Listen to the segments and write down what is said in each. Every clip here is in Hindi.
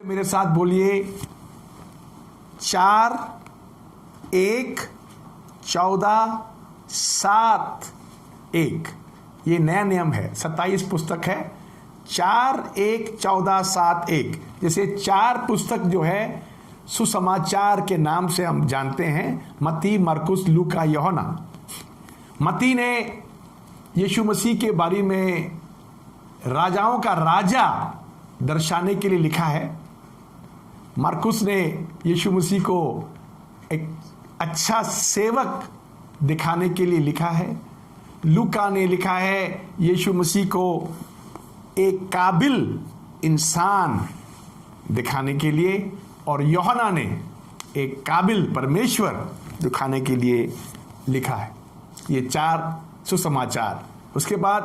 मेरे साथ बोलिए 4 1 14 7 1। ये नया नियम है, 27 पुस्तक है। 4 1 14 7 1। जैसे 4 पुस्तक जो है सुसमाचार के नाम से हम जानते हैं, मत्ती, मरकुस, लूका, यूहन्ना। मत्ती ने यीशु मसीह के बारे में राजाओं का राजा दर्शाने के लिए लिखा है। मरकुस ने यीशु मसीह को एक अच्छा सेवक दिखाने के लिए लिखा है। लूका ने लिखा है यीशु मसीह को एक काबिल इंसान दिखाने के लिए, और यूहन्ना ने एक काबिल परमेश्वर दिखाने के लिए लिखा है। ये 4 सुसमाचार। उसके बाद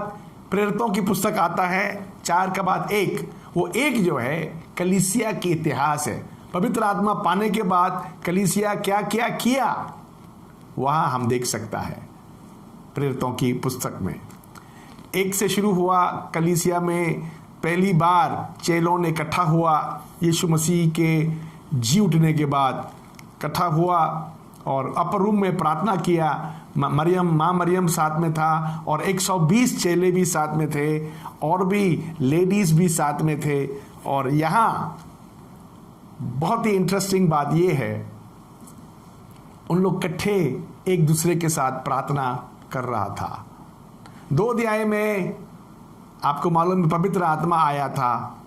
प्रेरितों की पुस्तक आता है 4 के बाद 1। वो 1 जो है कलीसिया की इतिहास है। पवित्र आत्मा पाने के बाद कलीसिया क्या क्या किया वहाँ हम देख सकता है प्रेरितों की पुस्तक में। 1 से शुरू हुआ, कलीसिया में पहली बार चेलों ने इकट्ठा हुआ, यीशु मसीह के जी उठने के बाद इकट्ठा हुआ और अपर रूम में प्रार्थना किया। माँ मरियम साथ में था और 120 चेले भी साथ में थे और भी लेडीज भी साथ में थे। और यहाँ बहुत ही इंटरेस्टिंग बात यह है, उन लोग इकट्ठे एक दूसरे के साथ प्रार्थना कर रहा था। 2 अध्याय में आपको मालूम है पवित्र आत्मा आया था।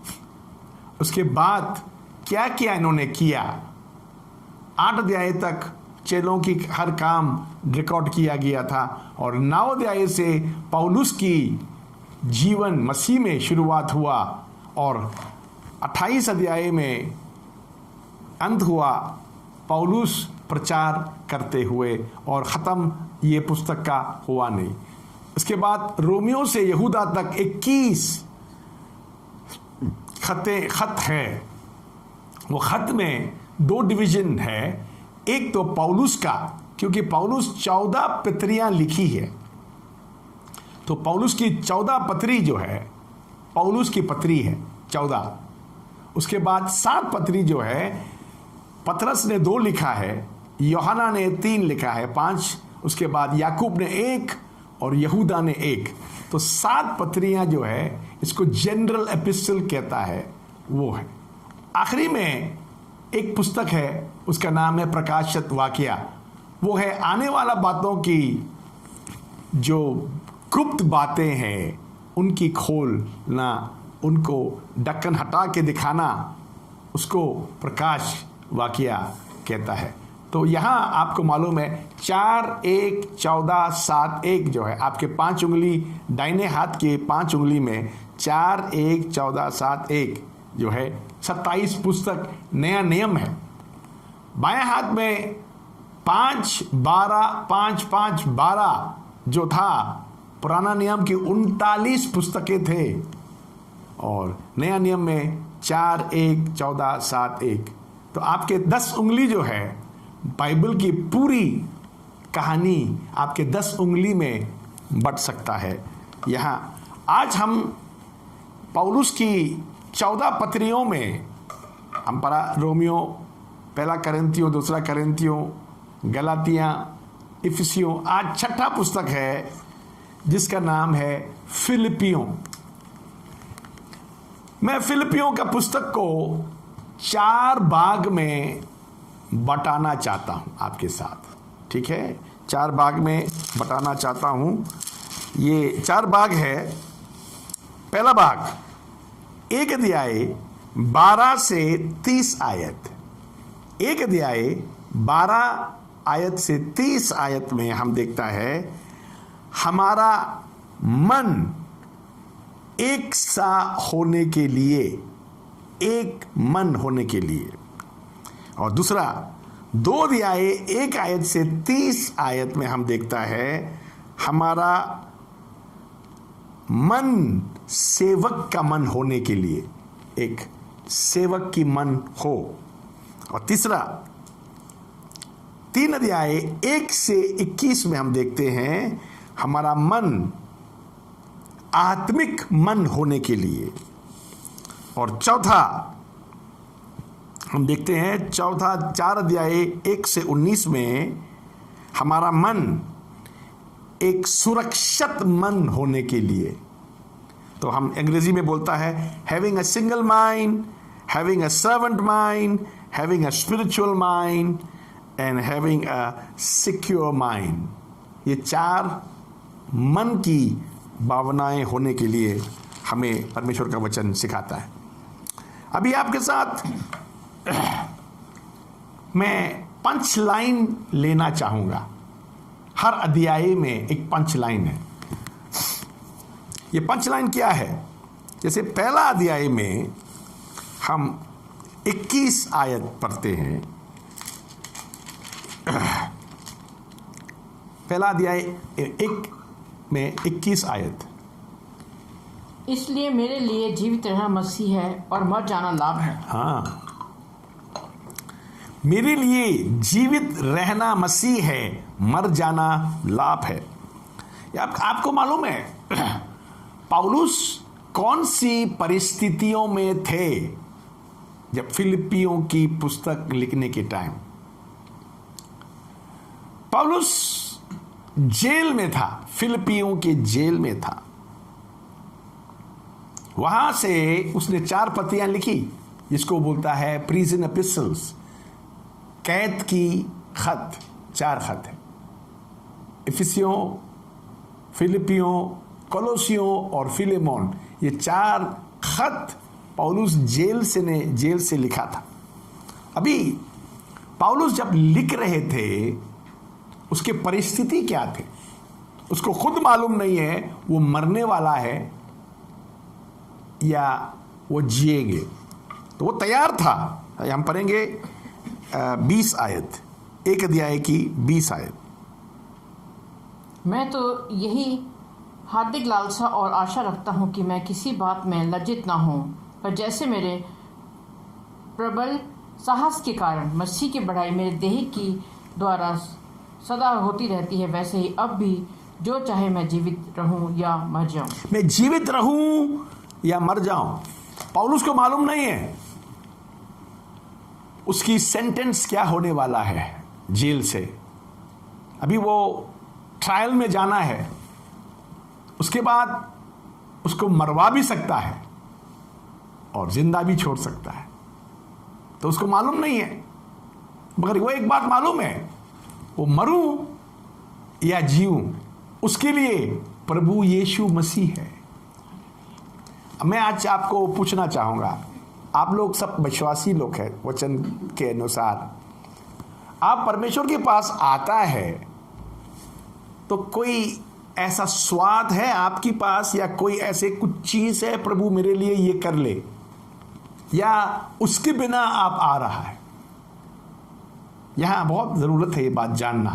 उसके बाद क्या क्या इन्होंने किया, 8 अध्याय तक चेलों की हर काम रिकॉर्ड किया गया था। और 9 अध्याय से पौलुस की जीवन मसीह में शुरुआत हुआ और 28 अध्याय में अंत हुआ पौलुस प्रचार करते हुए, और ख़त्म ये पुस्तक का हुआ नहीं। इसके बाद रोमियो से यहूदा तक 21 खत है। वो खत में 2 डिवीजन है। एक तो पौलुस का, क्योंकि पौलुस 14 पत्रियां लिखी है, तो पौलुस की 14 पत्री जो है पौलुस की पत्री है 14। उसके बाद 7 पत्री जो है पतरस ने 2 लिखा है, यूहन्ना ने 3 लिखा है 5। उसके बाद याकूब ने 1 और यहूदा ने 1। तो 7 पत्रियां जो है इसको जनरल एपिस्टल कहता है, वो है। आखिरी में एक पुस्तक है, उसका नाम है प्रकाशित वाक्या। वो है आने वाला बातों की जो गुप्त बातें हैं उनकी खोलना, उनको ढक्कन हटा के दिखाना, उसको प्रकाश वाक्या कहता है। तो यहाँ आपको मालूम है 4 1 14 7 1 जो है आपके 5 उंगली, दाहिने हाथ के 5 उंगली में 4 1 14 7 1 जो है 27 पुस्तक नया नियम है। बाएं हाथ में 5 12 5 5 12 जो था पुराना नियम की 39 पुस्तकें थे, और नया नियम में 4 1 14 7 1। तो आपके 10 उंगली जो है बाइबल की पूरी कहानी आपके 10 उंगली में बट सकता है। यहाँ आज हम पौलुस की 14 पत्रियों में हम पढ़ा, रोमियो, पहला करंथियों, दूसरा करंथियों, गलातियाँ, इफिसियों। आज 6ठा पुस्तक है जिसका नाम है फिलिपियों। मैं फिलिपियों का पुस्तक को 4 भाग में बटाना चाहता हूं आपके साथ, ठीक है? 4 भाग में बटाना चाहता हूं। ये 4 भाग है। पहला भाग 1 अध्याय 12 से 30 आयत। 1 अध्याय 12 आयत से 30 आयत में हम देखता है हमारा मन एक सा होने के लिए, एक मन होने के लिए। और दूसरा 2 अध्याय 1 आयत से 30 आयत में हम देखता है हमारा मन सेवक का मन होने के लिए, एक सेवक की मन हो। और तीसरा 3 अध्याय 1 से 21 में हम देखते हैं हमारा मन आत्मिक मन होने के लिए। और चौथा हम देखते हैं चौथा 4 अध्याय 1 से 19 में हमारा मन एक सुरक्षित मन होने के लिए, तो हम अंग्रेजी में बोलता है having a single mind, having a servant mind, having a spiritual mind and having a secure mind. ये 4 मन की भावनाएं होने के लिए हमें परमेश्वर का वचन सिखाता है। अभी आपके साथ मैं पंच लाइन लेना चाहूंगा। हर अध्याय में एक पंच लाइन है। ये पंच लाइन क्या है? जैसे पहला अध्याय में हम 21 आयत पढ़ते हैं। पहला अध्याय 1 में 21 आयत। इसलिए मेरे लिए जीवित रहना मसीह है और मर जाना लाभ है। हाँ, मेरे लिए जीवित रहना मसीह है, मर जाना लाभ है। आपको मालूम है पौलुस कौन सी परिस्थितियों में थे जब फिलिपियों की पुस्तक लिखने के टाइम? पौलुस जेल में था, फिलिपियों के जेल में था। वहां से उसने 4 पत्रियां लिखी, जिसको बोलता है प्रिजन एपिसल्स, कैद की खत। 4 खत है, इफिसियों, फिलिपियों, कोलोसियों और फिलेमोन। ये 4 खत पौलुस जेल से लिखा था। अभी पौलुस जब लिख रहे थे उसके परिस्थिति क्या थे उसको खुद मालूम नहीं है, वो मरने वाला है या वो जिएंगे। तो वो तैयार था। हम पढ़ेंगे 20 आयत, 1 अध्याय की 20 आयत। मैं तो यही हार्दिक लालसा और आशा रखता हूँ कि मैं किसी बात में लज्जित ना हूँ, पर जैसे मेरे प्रबल साहस के कारण मसीह की बढ़ाई मेरे देह की द्वारा सदा होती रहती है, वैसे ही अब भी जो चाहे मैं जीवित रहूं या मर जाऊं। मैं जीवित रहूं या मर जाऊं। पौलुस को मालूम नहीं है उसकी सेंटेंस क्या होने वाला है जेल से। अभी वो ट्रायल में जाना है, उसके बाद उसको मरवा भी सकता है और जिंदा भी छोड़ सकता है। तो उसको मालूम नहीं है, मगर वो एक बात मालूम है, वो मरूं या जीऊं उसके लिए प्रभु यीशु मसीह है। मैं आज आपको पूछना चाहूंगा, आप लोग सब विश्वासी लोग हैं, वचन के अनुसार आप परमेश्वर के पास आता है तो कोई ऐसा स्वाद है आपके पास, या कोई ऐसे कुछ चीज है प्रभु मेरे लिए ये कर ले, या उसके बिना आप आ रहा है? यहां बहुत जरूरत है ये बात जानना।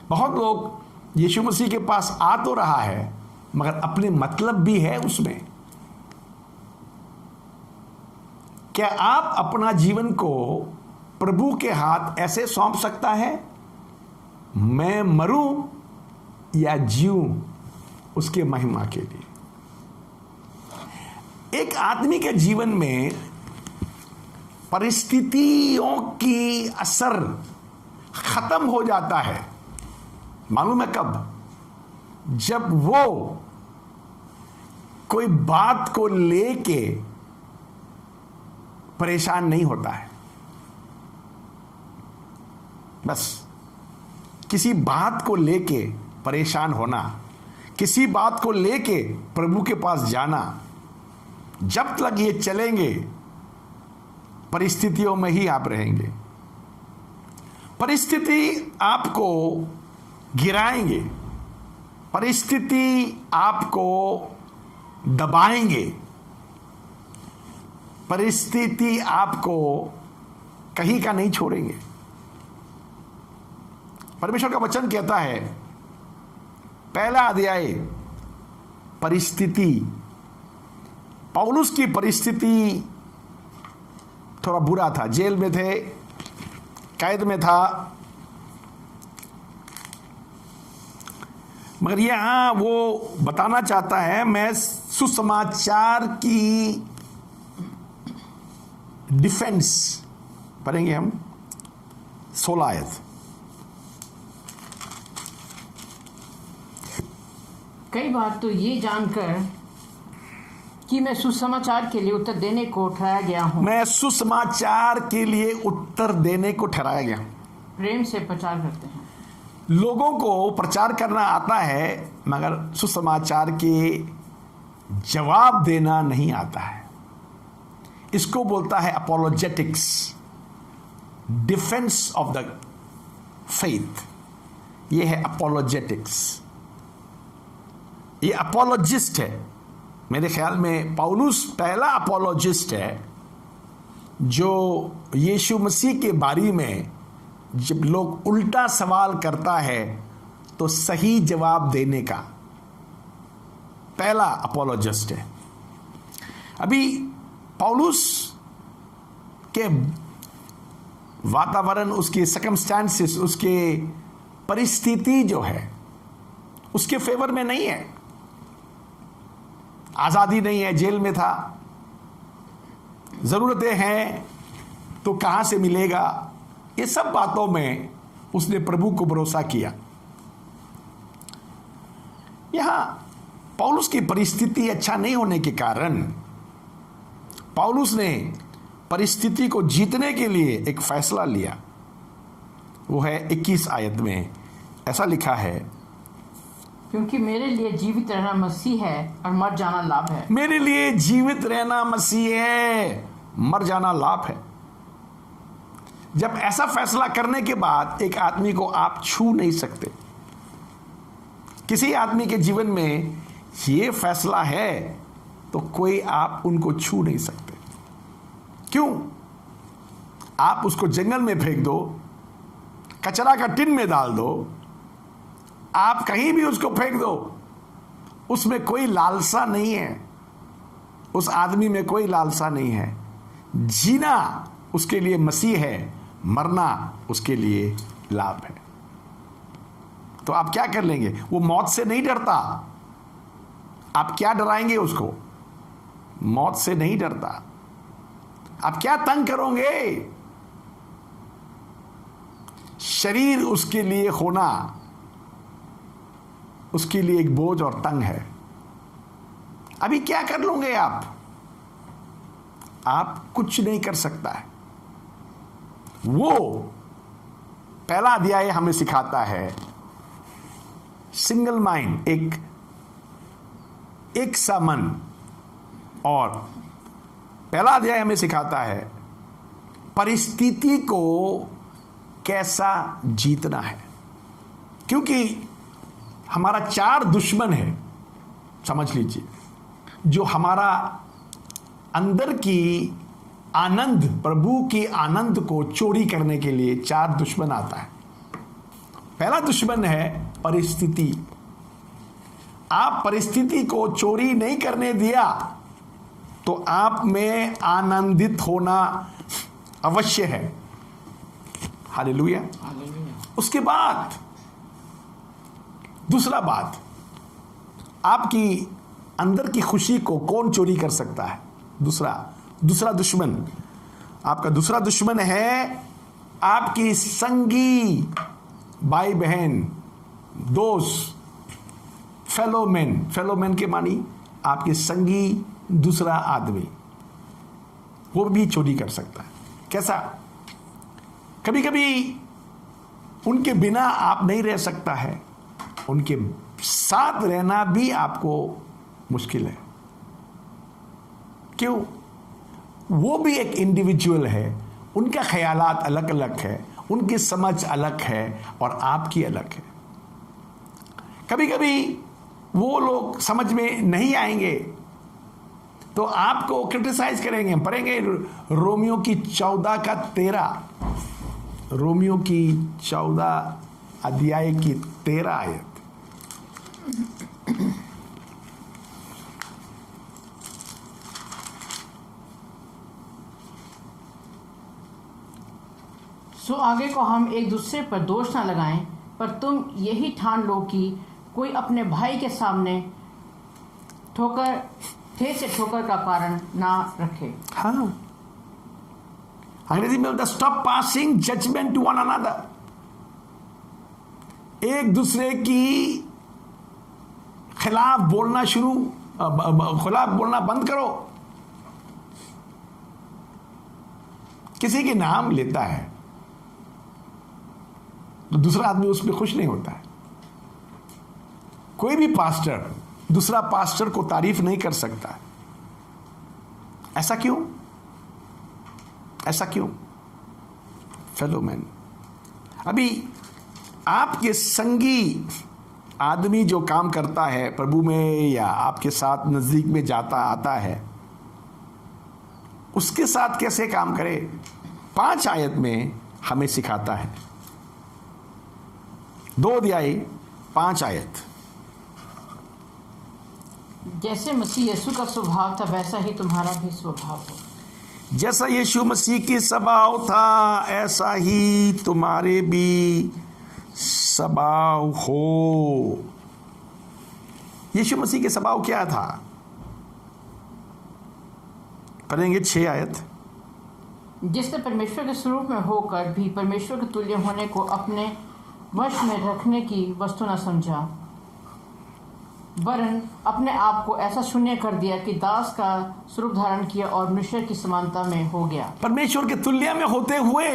बहुत लोग यीशु मसीह के पास आ तो रहा है मगर अपने मतलब भी है उसमें। क्या आप अपना जीवन को प्रभु के हाथ ऐसे सौंप सकता है, मैं मरूं या जीऊं उसके महिमा के लिए? एक आदमी के जीवन में परिस्थितियों की असर खत्म हो जाता है, मालूम है कब? जब वो कोई बात को लेके परेशान नहीं होता है। बस किसी बात को लेके परेशान होना, किसी बात को लेके प्रभु के पास जाना, जब तक ये चलेंगे परिस्थितियों में ही आप रहेंगे। परिस्थिति आपको गिराएंगे, परिस्थिति आपको दबाएंगे, परिस्थिति आपको कहीं का नहीं छोड़ेंगे। परमेश्वर का वचन कहता है, पहला अध्याय परिस्थिति, पौलुस की परिस्थिति थोड़ा बुरा था, जेल में थे, कैद में था, मगर यहां वो बताना चाहता है, मैं सुसमाचार की डिफेंस पढ़ेंगे हम 16 आयत। कई बार तो ये जानकर कि मैं सुसमाचार के लिए उत्तर देने को ठहराया गया हूँ, मैं सुसमाचार के लिए उत्तर देने को ठहराया गया। प्रेम से प्रचार करते हैं। लोगों को प्रचार करना आता है मगर सुसमाचार के जवाब देना नहीं आता है। इसको बोलता है apologetics, defence of the faith. ये है अपोलोजेटिक्स। ये अपोलोजिस्ट है। मेरे ख्याल में पौलुस पहला अपोलोजिस्ट है जो यीशु मसीह के बारे में जब लोग उल्टा सवाल करता है तो सही जवाब देने का पहला अपोलोजिस्ट है। अभी पौलुस के वातावरण, उसके सर्कमस्टेंसेस, उसके परिस्थिति जो है उसके फेवर में नहीं है। आज़ादी नहीं है, जेल में था, ज़रूरतें हैं तो कहाँ से मिलेगा, ये सब बातों में उसने प्रभु को भरोसा किया। यहाँ पौलुस की परिस्थिति अच्छा नहीं होने के कारण पौलुस ने परिस्थिति को जीतने के लिए एक फैसला लिया। वो है 21 आयत में ऐसा लिखा है, क्योंकि मेरे लिए जीवित रहना मसीह है और मर जाना लाभ है। मेरे लिए जीवित रहना मसीह है, मर जाना लाभ है। जब ऐसा फैसला करने के बाद एक आदमी को आप छू नहीं सकते। किसी आदमी के जीवन में ये फैसला है तो कोई आप उनको छू नहीं सकते। क्यों? आप उसको जंगल में फेंक दो, कचरा का टिन में डाल दो, आप कहीं भी उसको फेंक दो, उसमें कोई लालसा नहीं है। उस आदमी में कोई लालसा नहीं है। जीना उसके लिए मसीह है, मरना उसके लिए लाभ है। तो आप क्या कर लेंगे? वो मौत से नहीं डरता। आप क्या डराएंगे उसको? मौत से नहीं डरता। आप क्या तंग करोगे? शरीर उसके लिए होना उसके लिए एक बोझ और तंग है। अभी क्या कर लोगे आप कुछ नहीं कर सकता है। वो पहला अध्याय हमें सिखाता है सिंगल माइंड, एक सा मन। और पहला अध्याय हमें सिखाता है परिस्थिति को कैसा जीतना है। क्योंकि हमारा 4 दुश्मन है, समझ लीजिए, जो हमारा अंदर की आनंद, प्रभु की आनंद को चोरी करने के लिए 4 दुश्मन आता है। पहला दुश्मन है परिस्थिति। आप परिस्थिति को चोरी नहीं करने दिया तो आप में आनंदित होना अवश्य है। हालेलुया। उसके बाद दूसरा बात, आपकी अंदर की खुशी को कौन चोरी कर सकता है? दूसरा दुश्मन, आपका दूसरा दुश्मन है आपकी संगी, भाई बहन, दोस्त, फेलोमैन के मानी आपके संगी, दूसरा आदमी, वो भी चोरी कर सकता है। कैसा? कभी कभी उनके बिना आप नहीं रह सकता है, उनके साथ रहना भी आपको मुश्किल है। क्यों? वो भी एक इंडिविजुअल है, उनका ख्यालात अलग अलग है, उनकी समझ अलग है और आपकी अलग है। कभी कभी वो लोग समझ में नहीं आएंगे तो आपको क्रिटिसाइज करेंगे। पढ़ेंगे रोमियो की 14 का 13, रोमियो की 14 अध्याय की 13 आयत। सो आगे को हम एक दूसरे पर दोष न लगाएं, पर तुम यही ठान लो कि कोई अपने भाई के सामने ठोकर का कारण ना रखे। हाँ, अंग्रेजी में बोलता है stop passing judgement to one another. एक दूसरे की खिलाफ बोलना खिलाफ बोलना बंद करो। किसी के नाम लेता है तो दूसरा आदमी उस पर खुश नहीं होता है। कोई भी पास्टर दूसरा पास्टर को तारीफ नहीं कर सकता। ऐसा क्यों? ऐसा क्यों? फेलो मैन, अभी आपके संगी आदमी जो काम करता है प्रभु में या आपके साथ नजदीक में जाता आता है, उसके साथ कैसे काम करे 5 आयत में हमें सिखाता है। 2 अध्याय 5 आयत। जैसे मसीह यीशु का स्वभाव था वैसा ही तुम्हारा भी स्वभाव हो। जैसा यीशु मसीह की स्वभाव था ऐसा ही तुम्हारे भी स्वभाव हो। यीशु मसीह के स्वभाव क्या था? पढ़ेंगे 6 आयत। जिसने परमेश्वर के स्वरूप में होकर भी परमेश्वर के तुल्य होने को अपने वश में रखने की वस्तु न समझा, वरन अपने आप को ऐसा शून्य कर दिया कि दास का स्वरूप धारण किया और मनुष्य की समानता में हो गया। परमेश्वर के तुल्य में होते हुए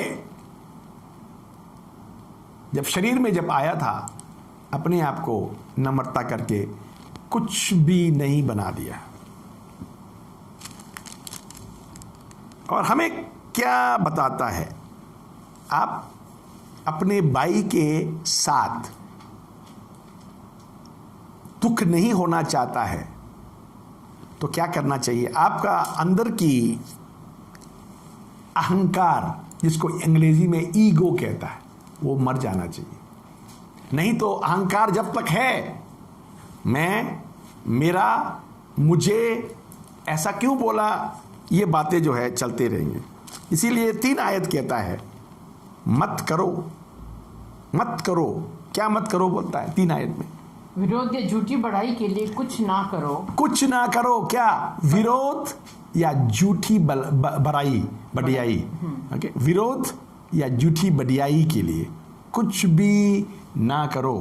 जब शरीर में जब आया था, अपने आप को नम्रता करके कुछ भी नहीं बना दिया। और हमें क्या बताता है? आप अपने भाई के साथ दुख नहीं होना चाहता है तो क्या करना चाहिए? आपका अंदर की अहंकार, जिसको अंग्रेजी में ईगो कहता है, वो मर जाना चाहिए। नहीं तो अहंकार जब तक है, मैं, मेरा, मुझे, ऐसा क्यों बोला, ये बातें जो है चलते रहेंगे। इसीलिए 3 आयत कहता है मत करो, मत करो। क्या मत करो बोलता है 3 आयत में? विरोध या झूठी बढ़ाई के लिए कुछ ना करो। कुछ ना करो। क्या? विरोध या झूठी बढ़ियाई। ओके, विरोध या झूठी बढ़ियाई के लिए कुछ भी ना करो,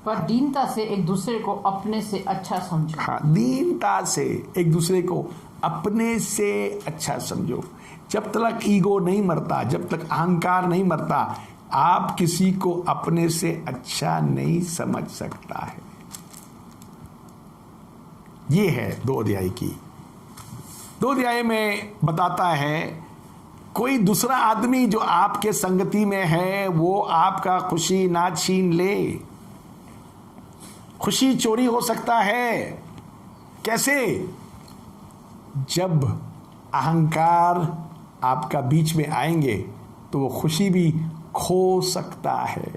पर दीनता से एक दूसरे को अपने से अच्छा समझो। हाँ, दीनता से एक दूसरे को अपने से अच्छा समझो। जब तक ईगो नहीं मरता, जब तक अहंकार नहीं मरता, आप किसी को अपने से अच्छा नहीं समझ सकता है। ये है 2 अध्याय की। 2 अध्याय में बताता है कोई दूसरा आदमी जो आपके संगति में है वो आपका खुशी ना छीन ले। खुशी चोरी हो सकता है। कैसे? जब अहंकार आपका बीच में आएंगे तो वो खुशी भी खो सकता है।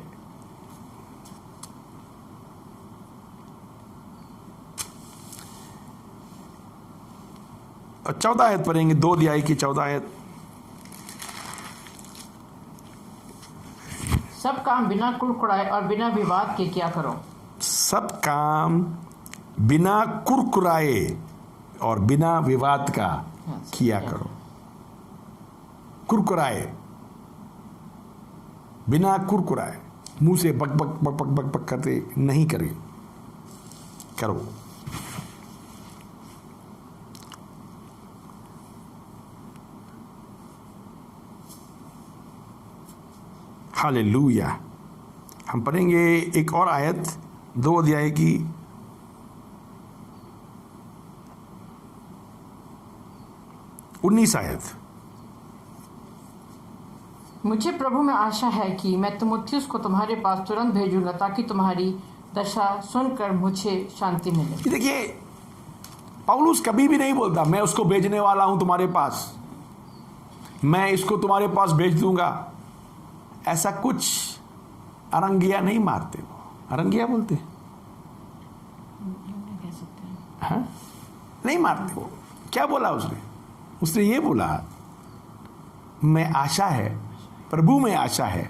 और 14 आयत पढ़ेंगे, 2 अध्याय की 14 आयत। सब काम बिना कुड़कुड़ाए और बिना विवाद के क्या करो। सब काम बिना कुरकुराए और बिना विवाद का किया करो। कुरकुराए, बिना कुरकुराए, मुंह से बक बक बक बक बक बक करते नहीं करो। हालेलुया। हम पढ़ेंगे एक और आयत 2 अध्याय की 19 आयत। मुझे प्रभु में आशा है कि मैं तीमुथियुस को तुम्हारे पास तुरंत भेजूंगा ताकि तुम्हारी दशा सुनकर मुझे शांति मिले। देखिए, पौलुस कभी भी नहीं बोलता मैं उसको भेजने वाला हूं तुम्हारे पास, मैं इसको तुम्हारे पास भेज दूंगा। ऐसा कुछ अरंगिया नहीं मारते। वो अरंगिया बोलते हैं, हाँ? नहीं मारते। वो क्या बोला उसने ये बोला मैं आशा है, प्रभु में आशा है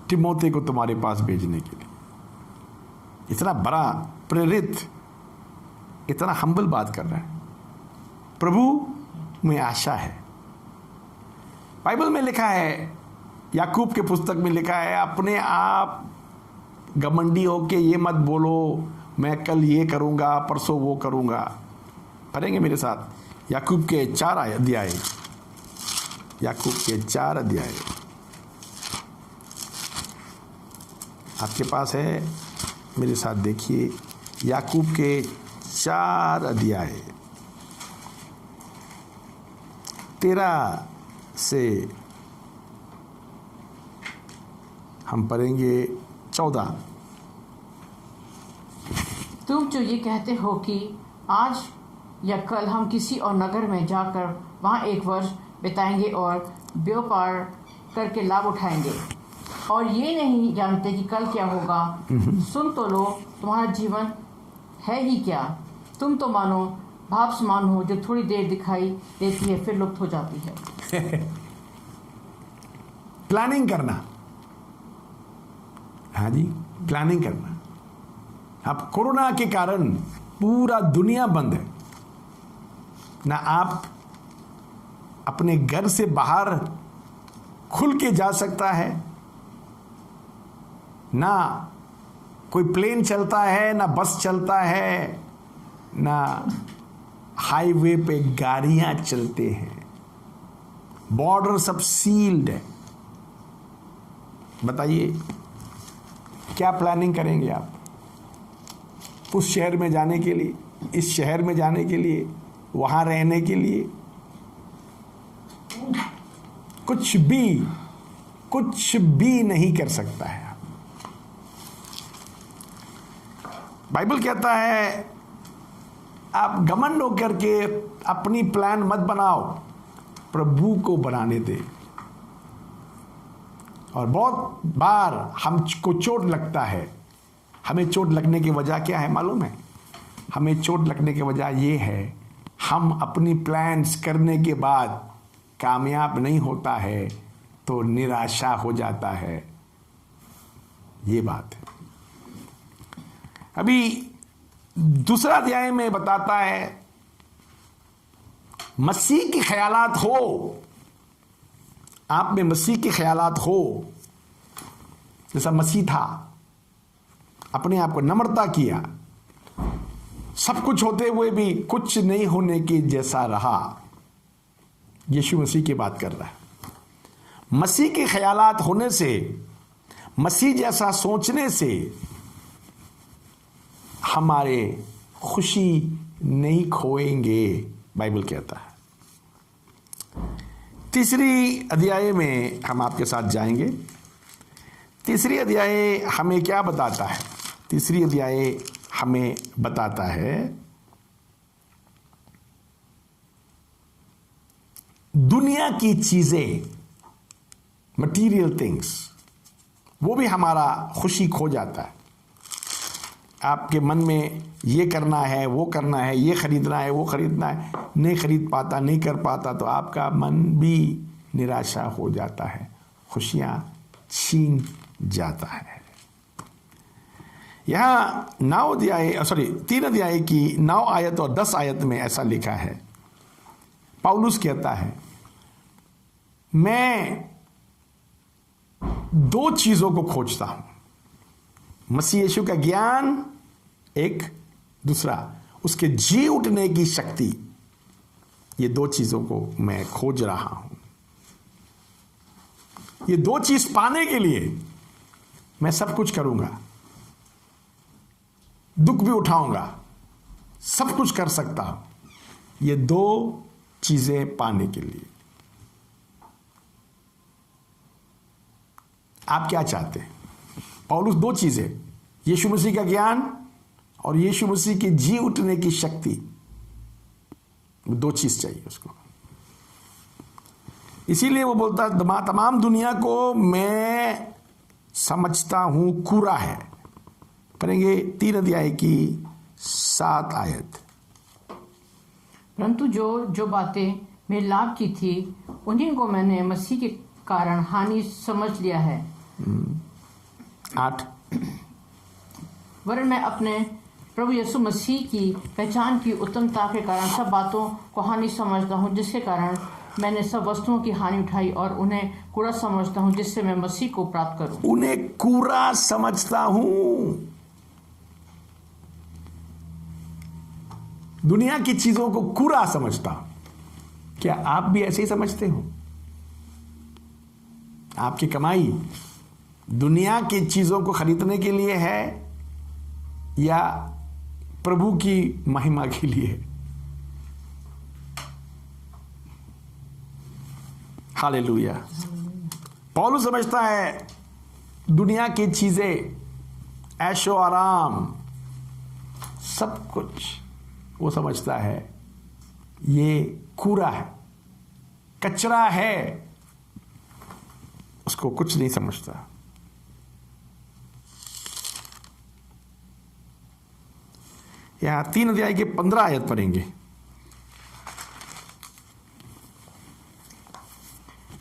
तिमोथी को तुम्हारे पास भेजने के लिए। इतना बड़ा प्रेरित, इतना हम्बल बात कर रहा है। प्रभु में आशा है। बाइबल में लिखा है, याकूब के पुस्तक में लिखा है, अपने आप घमंडी होके ये मत बोलो मैं कल ये करूँगा, परसों वो करूँगा। पढ़ेंगे मेरे साथ याकूब के 4 अध्याय, याकूब के 4 अध्याय आपके पास है, मेरे साथ देखिए। याकूब के 4 अध्याय 13 से हम पढ़ेंगे 14। तुम जो ये कहते हो कि आज या कल हम किसी और नगर में जाकर वहाँ 1 वर्ष बिताएंगे और व्यापार करके लाभ उठाएंगे, और ये नहीं जानते कि कल क्या होगा। सुन तो लो, तुम्हारा जीवन है ही क्या? तुम तो मानो भाप समान हो जो थोड़ी देर दिखाई देती है फिर लुप्त हो जाती है। प्लानिंग करना, हाँ जी, प्लानिंग करना। अब कोरोना के कारण पूरा दुनिया बंद है ना, आप अपने घर से बाहर खुल के जा सकता है ना, कोई प्लेन चलता है ना बस चलता है ना हाईवे पे गाड़ियां चलते हैं, बॉर्डर सब सील्ड है। बताइए क्या प्लानिंग करेंगे आप उस शहर में जाने के लिए, इस शहर में जाने के लिए, वहां रहने के लिए? कुछ भी नहीं कर सकता है। बाइबल कहता है आप घमंड होकर के अपनी प्लान मत बनाओ, प्रभु को बनाने दे। और बहुत बार हमको चोट लगता है। हमें चोट लगने की वजह क्या है मालूम है? हमें चोट लगने की वजह ये है, हम अपनी प्लान्स करने के बाद कामयाब नहीं होता है तो निराशा हो जाता है। ये बात है। अभी दूसरा अध्याय में बताता है, मसीह के ख्यालात हो, आप में मसीह के ख्यालात हो, जैसा मसीह था, अपने आप को नम्रता किया, सब कुछ होते हुए भी कुछ नहीं होने के जैसा रहा। यीशु मसीह की बात कर रहा है। मसीह के ख्यालात होने से, मसीह जैसा सोचने से हमारे खुशी नहीं खोएंगे, बाइबल कहता है। तीसरी अध्याय में हम आपके साथ जाएंगे। तीसरी अध्याय हमें क्या बताता है? तीसरी अध्याय हमें बताता है दुनिया की चीजें, मटीरियल थिंग्स, वो भी हमारा खुशी खो जाता है। आपके मन में ये करना है, वो करना है, ये खरीदना है, वो खरीदना है, नहीं खरीद पाता, नहीं कर पाता तो आपका मन भी निराशा हो जाता है, खुशियां छीन जाता है। यहाँ 3 अध्याय की 9 आयत और 10 आयत में ऐसा लिखा है। पौलुस कहता है, मैं 2 चीजों को खोजता हूं, मसीह यीशु का ज्ञान एक, दूसरा उसके जी उठने की शक्ति। ये 2 चीजों को मैं खोज रहा हूं। ये 2 चीज पाने के लिए मैं सब कुछ करूंगा, दुख भी उठाऊंगा, सब कुछ कर सकता हूं, ये 2 चीजें पाने के लिए। आप क्या चाहते हैं? पौलुस 2 चीजें, यीशु मसीह का ज्ञान और यीशु मसीह के जी उठने की शक्ति, 2 चीज चाहिए उसको। इसीलिए वो बोलता है, तमाम दुनिया को मैं समझता हूं कूड़ा है। पढ़ेंगे 3 अध्याय की 7 आयत। परंतु जो बातें मेरे लाभ की थी, उन्हीं को मैंने मसीह के कारण हानि समझ लिया है। 8। वरन मैं अपने प्रभु यीशु मसीह की पहचान की उत्तमता के कारण सब बातों को हानि समझता हूँ, जिसके कारण मैंने सब वस्तुओं की हानि उठाई और उन्हें कूड़ा समझता हूँ, जिससे मैं मसीह को प्राप्त करूं। उन्हें कूड़ा समझता हूं। दुनिया की चीजों को कूड़ा समझता हूं। क्या आप भी ऐसे ही समझते हो? आपकी कमाई दुनिया की चीजों को खरीदने के लिए है या प्रभु की महिमा के लिए? हालेलुया। पौलुस समझता है दुनिया की चीजें, ऐशो आराम, सब कुछ वो समझता है ये कूड़ा है, कचरा है, उसको कुछ नहीं समझता। यहां 3 अध्याय के 15 आयत पढ़ेंगे।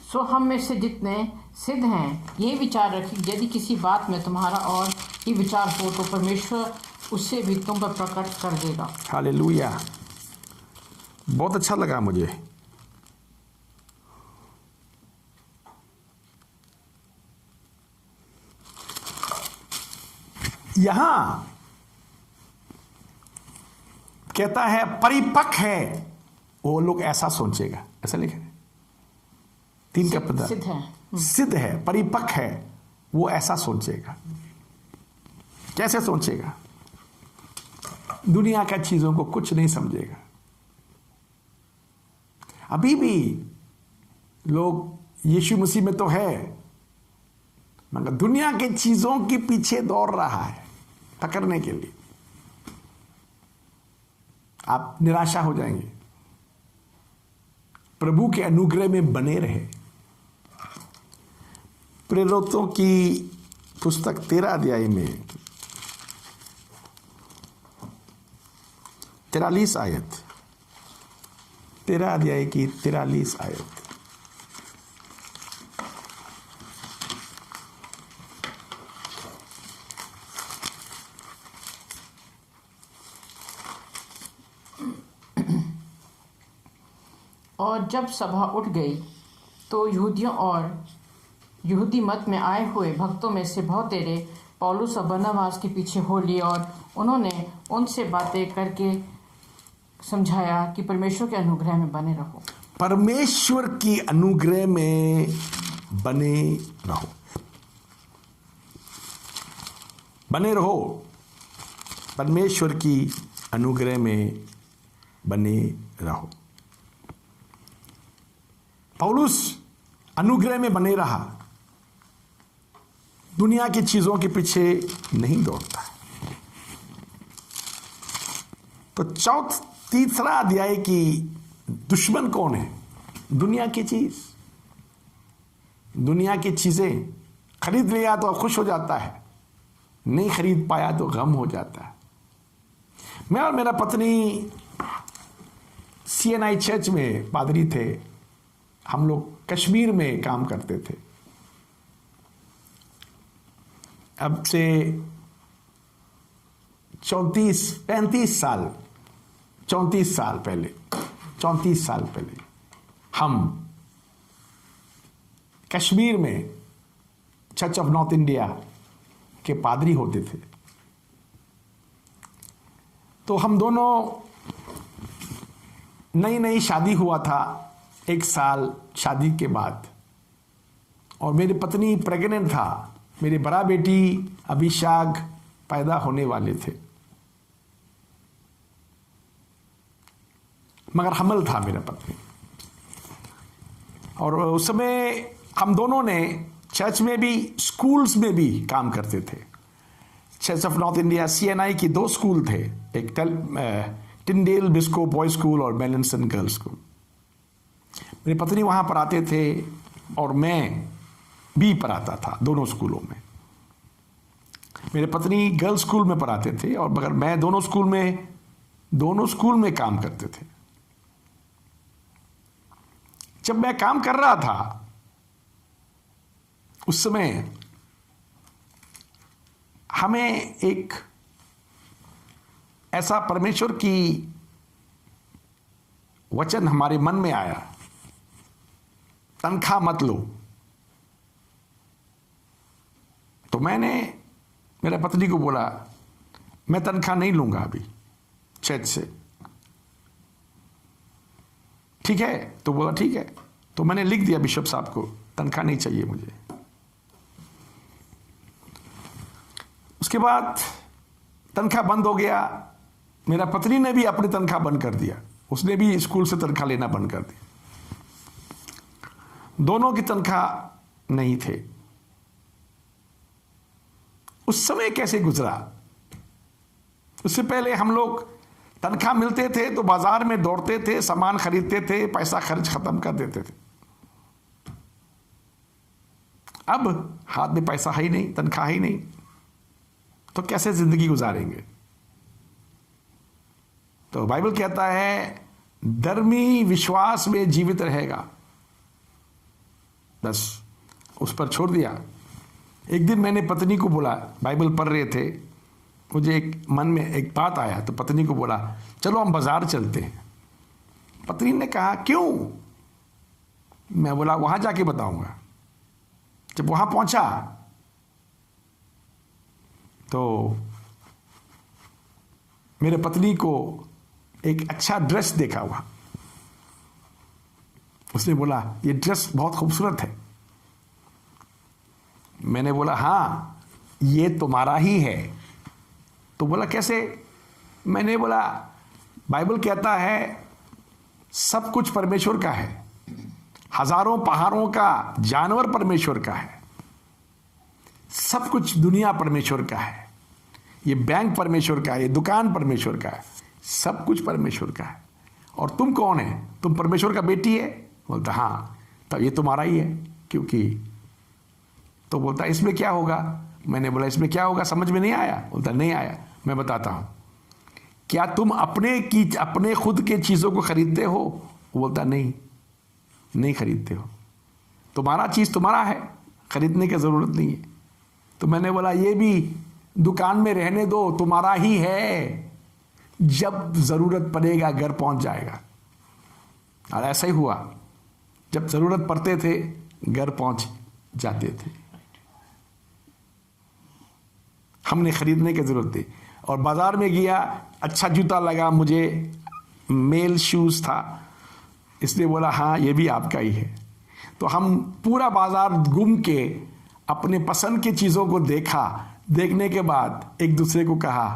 सो हम में से जितने सिद्ध हैं ये विचार रखें, यदि किसी बात में तुम्हारा और ये विचार हो तो परमेश्वर उससे भी तुम पर प्रकट कर देगा। हालेलुया। बहुत अच्छा लगा मुझे। यहां कहता है परिपक्व है वो लोग ऐसा सोचेगा, ऐसा लिखा है 3 का पता। सिद्ध है, सिद्ध है, परिपक्व है वो ऐसा सोचेगा। कैसे सोचेगा? दुनिया का चीजों को कुछ नहीं समझेगा। अभी भी लोग यीशु मसीह में तो है, मगर दुनिया के चीजों के पीछे दौड़ रहा है पकड़ने के लिए। आप निराशा हो जाएंगे। प्रभु के अनुग्रह में बने रहे। प्रेरितों की पुस्तक 13 अध्याय में 43 आयत, 13 अध्याय की 43 आयत। और जब सभा उठ गई तो यहूदियों और यहूदी मत में आए हुए भक्तों में से बहुतेरे पौलुस और बरनबास के पीछे हो लिए और उन्होंने उनसे बातें करके समझाया कि परमेश्वर के अनुग्रह में बने रहो। परमेश्वर की अनुग्रह में बने रहो, बने रहो। परमेश्वर की अनुग्रह में बने रहो। पौलुस अनुग्रह में बने रहा, दुनिया की चीजों के पीछे नहीं दौड़ता। तो तीसरा अध्याय की दुश्मन कौन है? दुनिया की चीज। दुनिया की चीजें खरीद लिया तो खुश हो जाता है, नहीं खरीद पाया तो गम हो जाता है। मैं और मेरा पत्नी CNI चर्च में पादरी थे। हम लोग कश्मीर में काम करते थे। अब से 34 साल पहले हम कश्मीर में चर्च ऑफ नॉर्थ इंडिया के पादरी होते थे। तो हम दोनों, नई शादी हुआ था, 1 साल शादी के बाद, और मेरी पत्नी प्रेग्नेंट था। मेरी बड़ा बेटी अभिषाक पैदा होने वाले थे, मगर हमल था मेरा पत्नी। और उस समय हम दोनों ने चर्च में भी, स्कूल्स में भी काम करते थे। Church of north India CNI की 2 स्कूल थे, एक टिंडेल बिस्को बॉय स्कूल और मेलिंसन गर्ल्स स्कूल। मेरी पत्नी वहां पर आते थे और मैं भी पढ़ाता था दोनों स्कूलों में। मेरे पत्नी गर्ल्स स्कूल में पढ़ाते थे और मगर मैं दोनों स्कूल में काम करते थे। जब मैं काम कर रहा था उस समय हमें एक ऐसा परमेश्वर की वचन हमारे मन में आया तनख्वाह मत लो। तो मैंने मेरे पत्नी को बोला मैं तनख्वाह नहीं लूंगा अभी चर्च से। ठीक है? तो बोला ठीक है। तो मैंने लिख दिया बिशप साहब को तनख्वाह नहीं चाहिए मुझे। उसके बाद तनख्वाह बंद हो गया। मेरा पत्नी ने भी अपनी तनख्वाह बंद कर दिया, उसने भी स्कूल से तनख्वाह लेना बंद कर दिया। दोनों की तनख्वाह नहीं थे। उस समय कैसे गुजरा? उससे पहले हम लोग तनख्वाह मिलते थे तो बाजार में दौड़ते थे, सामान खरीदते थे, पैसा खर्च खत्म कर देते थे। अब हाथ में पैसा है ही नहीं, तनख्वाह ही नहीं, तो कैसे जिंदगी गुजारेंगे? तो बाइबल कहता है धर्मी विश्वास में जीवित रहेगा। बस उस पर छोड़ दिया। एक दिन मैंने पत्नी को बोला, बाइबल पढ़ रहे थे, मुझे एक मन में एक बात आया, तो पत्नी को बोला चलो हम बाजार चलते हैं। पत्नी ने कहा क्यों? मैं बोला वहां जाके बताऊंगा। जब वहां पहुंचा तो मेरे पत्नी को एक अच्छा ड्रेस देखा हुआ। उसने बोला ये ड्रेस बहुत खूबसूरत है। मैंने बोला हाँ ये तुम्हारा ही है। तो बोला कैसे? मैंने बोला बाइबल कहता है सब कुछ परमेश्वर का है, हजारों पहाड़ों का जानवर परमेश्वर का है, सब कुछ दुनिया परमेश्वर का है, ये बैंक परमेश्वर का है, ये दुकान परमेश्वर का है, सब कुछ परमेश्वर का है। और तुम कौन है? तुम परमेश्वर का बेटी है? बोलता हाँ। तब ये तुम्हारा ही है क्योंकि। तो बोलता इसमें क्या होगा? मैंने बोला इसमें क्या होगा समझ में नहीं आया? बोलता नहीं आया, मैं बताता हूं। क्या तुम अपने खुद के चीजों को खरीदते हो? बोलता नहीं खरीदते हो। तुम्हारा चीज तुम्हारा है, खरीदने की जरूरत नहीं है। तो मैंने बोला ये भी दुकान में रहने दो, तुम्हारा ही है, जब जरूरत पड़ेगा घर पहुंच जाएगा। और ऐसा ही हुआ, जब जरूरत पड़ते थे घर पहुंच जाते थे। हमने खरीदने की जरूरत थी। और बाजार में गया, अच्छा जूता लगा मुझे, मेल शूज था, इसलिए बोला हाँ ये भी आपका ही है। तो हम पूरा बाजार घूम के अपने पसंद की चीज़ों को देखा, देखने के बाद एक दूसरे को कहा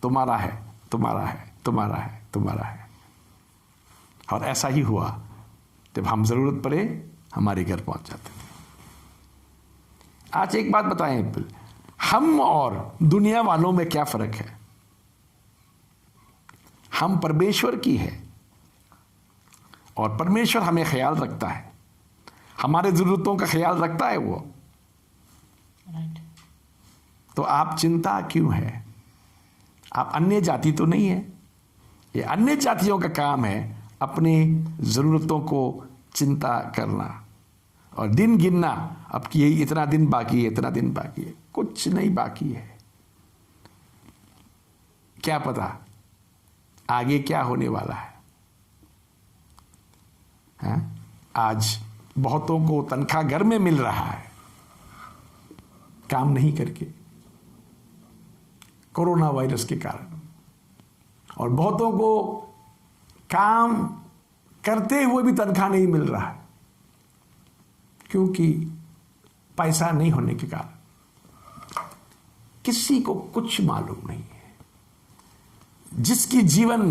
तुम्हारा है, तुम्हारा है, तुम्हारा है, तुम्हारा है। और ऐसा ही हुआ, जब हम जरूरत पड़े हमारे घर पहुंच जाते। आज एक बात बताएं, हम और दुनिया वालों में क्या फर्क है? हम परमेश्वर की है और परमेश्वर हमें ख्याल रखता है, हमारे जरूरतों का ख्याल रखता है वो। तो आप चिंता क्यों है? आप अन्य जाति तो नहीं है। ये अन्य जातियों का काम है अपनी जरूरतों को चिंता करना और दिन गिनना। अब कि ये इतना दिन बाकी है, इतना दिन बाकी है। कुछ नहीं बाकी है। क्या पता आगे क्या होने वाला है? आज बहुतों को तनख्वाह घर में मिल रहा है, काम नहीं करके, कोरोना वायरस के कारण। और बहुतों को काम करते हुए भी तनख्वाह नहीं मिल रहा है, क्योंकि पैसा नहीं होने के कारण। किसी को कुछ मालूम नहीं है। जिसकी जीवन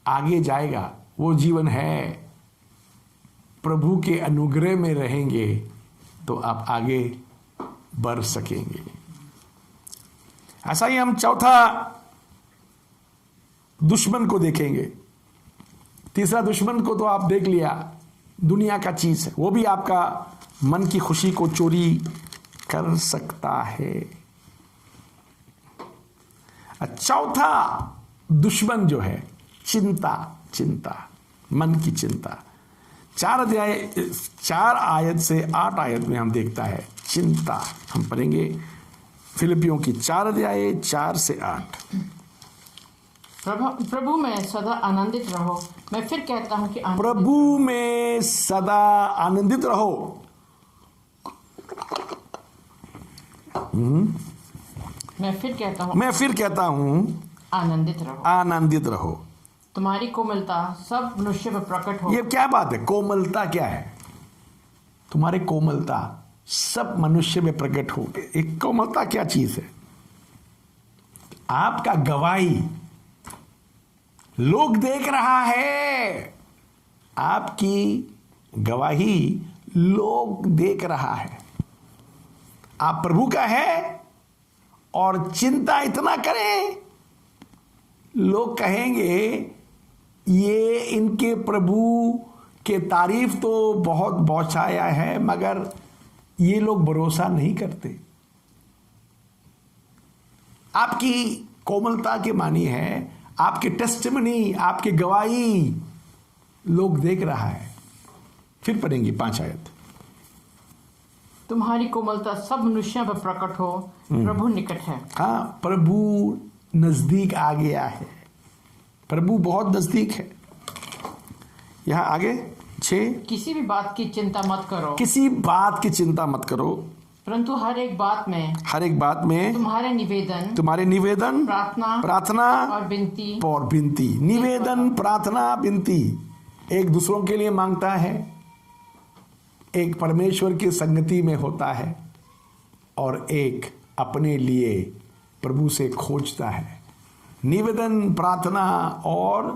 आगे जाएगा वो जीवन है, प्रभु के अनुग्रह में रहेंगे तो आप आगे बढ़ सकेंगे। ऐसा ही हम चौथा दुश्मन को देखेंगे। तीसरा दुश्मन को तो आप देख लिया, दुनिया का चीज है, वो भी आपका मन की खुशी को चोरी कर सकता है। चौथा दुश्मन जो है चिंता, मन की चिंता। 4 आयत से 8 आयत में हम देखता है चिंता। हम पढ़ेंगे फिलिपियों की 4 अध्याय 4 से 8। प्रभु में सदा आनंदित रहो। मैं फिर कहता हूँ कि प्रभु में सदा आनंदित रहो। मैं फिर कहता हूँ आनंदित रहो। आनंदित रहो। तुम्हारी कोमलता सब मनुष्य पर प्रकट हो। ये क्या बात है? कोमलता क्या है? तुम्हारी कोमलता सब मनुष्य में प्रकट हो। एक कोमलता क्या चीज है? आपका गवाही लोग देख रहा है। आपकी गवाही लोग देख रहा है। आप प्रभु का है और चिंता इतना करें, लोग कहेंगे ये इनके प्रभु के तारीफ तो बहुत बौछाया है, मगर ये लोग भरोसा नहीं करते। आपकी कोमलता के मानी है आपके टेस्टिमनी, आपकी गवाही लोग देख रहा है। फिर पढ़ेंगे 5 आयत। तुम्हारी कोमलता सब मनुष्यों पर प्रकट हो। प्रभु निकट है। हाँ, प्रभु नजदीक आ गया है। प्रभु बहुत नजदीक है। यहां आगे 6, किसी भी बात की चिंता मत करो। किसी बात की चिंता मत करो, परंतु हर एक बात में तुम्हारे निवेदन प्रार्थना और विनती, निवेदन, प्रार्थना, विनती एक दूसरों के लिए मांगता है, एक परमेश्वर की संगति में होता है और एक अपने लिए प्रभु से खोजता है। निवेदन, प्रार्थना और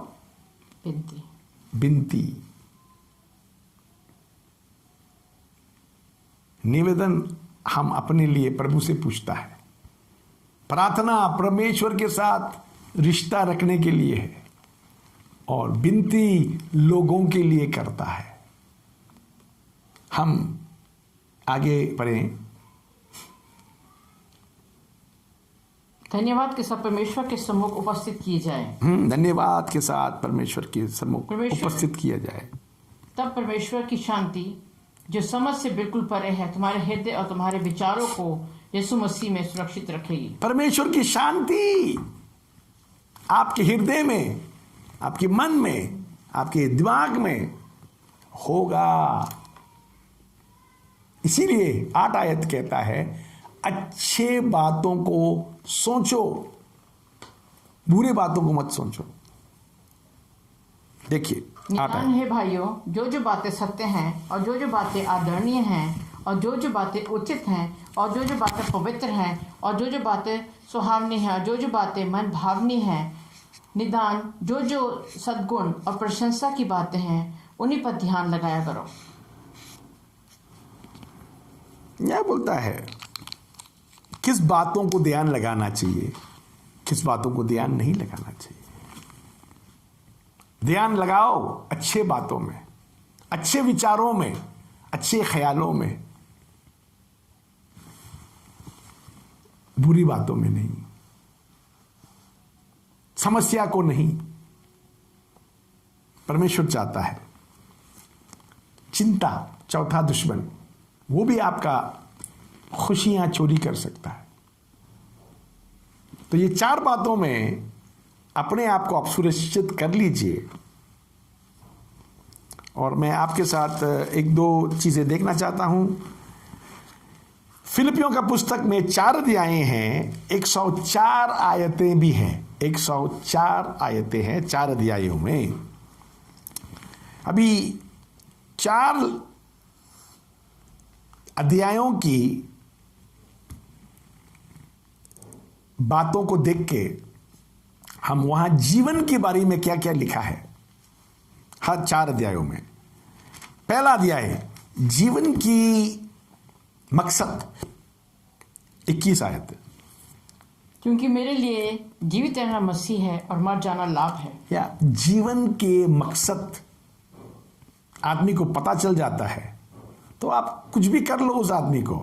विनती। निवेदन हम अपने लिए प्रभु से पूछता है। प्रार्थना परमेश्वर के साथ रिश्ता रखने के लिए है और विनती लोगों के लिए करता है। हम आगे पढ़ें। धन्यवाद के साथ परमेश्वर के सम्मुख उपस्थित किए जाए। धन्यवाद के साथ परमेश्वर के सम्मुख उपस्थित किया जाए। तब परमेश्वर की शांति जो समझ से बिल्कुल परे है तुम्हारे हृदय और तुम्हारे विचारों को यीशु मसीह में सुरक्षित रखेगी। परमेश्वर की शांति आपके हृदय में, आपके मन में, आपके दिमाग में होगा। इसीलिए 8 आयत कहता है अच्छे बातों को सोचो, बुरी बातों को मत सोचो। देखिए निदान है भाइयों, जो बातें सत्य हैं और जो बातें आदरणीय हैं और जो बातें उचित हैं और जो बातें पवित्र हैं और जो बातें सुहावनी हैं और जो बातें मन भावनी हैं, निदान जो सद्गुण और प्रशंसा की बातें हैं उन्हीं पर ध्यान लगाया करो। यह बोलता है किस बातों को ध्यान लगाना चाहिए, किस बातों को ध्यान नहीं लगाना चाहिए। ध्यान लगाओ अच्छे बातों में, अच्छे विचारों में, अच्छे ख्यालों में, बुरी बातों में नहीं, समस्या को नहीं। परमेश्वर चाहता है चिंता, चौथा दुश्मन, वो भी आपका खुशियां चोरी कर सकता है। तो ये 4 बातों में अपने आप को आप सुरक्षित कर लीजिए। और मैं आपके साथ 1-2 चीजें देखना चाहता हूं। फिलिपियों का पुस्तक में 4 अध्याय हैं, 104 आयतें भी हैं। 104 आयतें हैं 4 अध्यायों में। अभी 4 अध्यायों की बातों को देख के हम वहां जीवन के बारे में क्या क्या लिखा है हर 4 अध्यायों में। पहला अध्याय जीवन की मकसद, 21 आयत। क्योंकि मेरे लिए जीवित रहना मसीह है और मर जाना लाभ है। या जीवन के मकसद आदमी को पता चल जाता है तो आप कुछ भी कर लो उस आदमी को,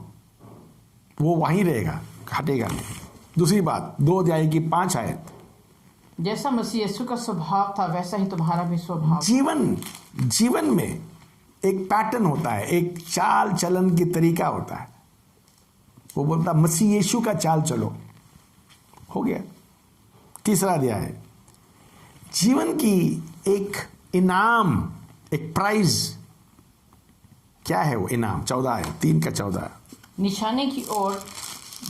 वो वहीं रहेगा, हटेगा नहीं। दूसरी बात 2 अध्याय की 5 आयत। जैसा मसीह यीशु का स्वभाव था वैसा ही तुम्हारा भी स्वभाव। जीवन में एक पैटर्न होता है, एक चाल चलन की तरीका होता है। वो बोलता मसीह यीशु का चाल चलो, हो गया। तीसरा अध्याय जीवन की एक इनाम, एक प्राइज, क्या है वो इनाम? 14 है, 3 का 14। निशाने की ओर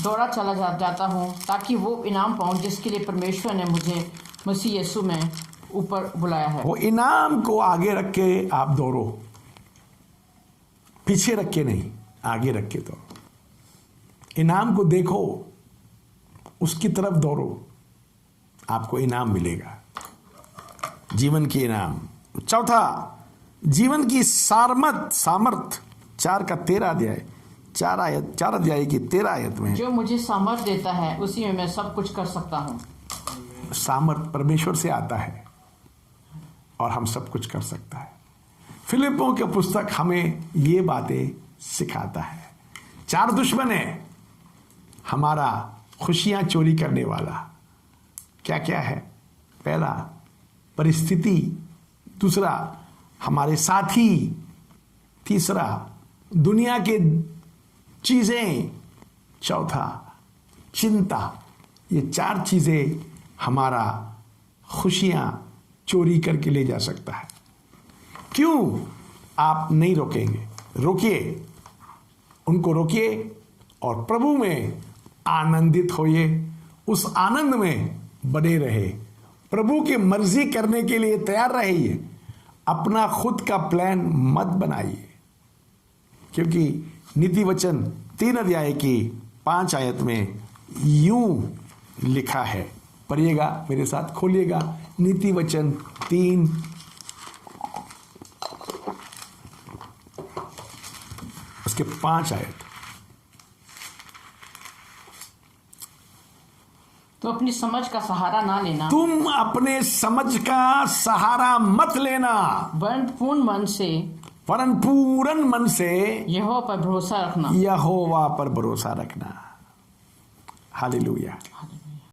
दौड़ा चला जाता हूँ ताकि वो इनाम पाऊँ जिसके लिए परमेश्वर ने मुझे मसीह यीशु में ऊपर बुलाया है। वो इनाम को आगे रख के आप दौड़ो, पीछे रख के नहीं, आगे रख के दौड़ो। इनाम को देखो, उसकी तरफ दौड़ो, आपको इनाम मिलेगा, जीवन की इनाम। चौथा, जीवन की सामर्थ 4 का 13 अध्याय, 4 अध्याय की 13 आयत में, जो मुझे सामर्थ देता है उसी में मैं सब कुछ कर सकता हूँ। सामर्थ परमेश्वर से आता है और हम सब कुछ कर सकता है। फिलिपियों की पुस्तक हमें ये बातें सिखाता है। 4 दुश्मन है हमारा खुशियां चोरी करने वाला। क्या क्या है? पहला परिस्थिति, दूसरा हमारे साथी, तीसरा दुनिया के चीजें, चौथा चिंता। ये 4 चीजें हमारा खुशियां चोरी करके ले जा सकता है। क्यों आप नहीं रोकेंगे? रोकिए, उनको रोकिए और प्रभु में आनंदित होइए, उस आनंद में बने रहे, प्रभु की मर्जी करने के लिए तैयार रहिए। अपना खुद का प्लान मत बनाइए, क्योंकि नीति वचन 3 अध्याय की 5 आयत में यूं लिखा है। पढ़िएगा मेरे साथ, खोलिएगा नीति वचन 3 उसके 5 आयत। तो अपनी समझ का सहारा ना लेना, तुम अपने समझ का सहारा मत लेना, वरन पूर्ण मन से वरन पूर्ण मन से यहोवा पर भरोसा रखना। यहोवा पर भरोसा रखना। हालेलुया।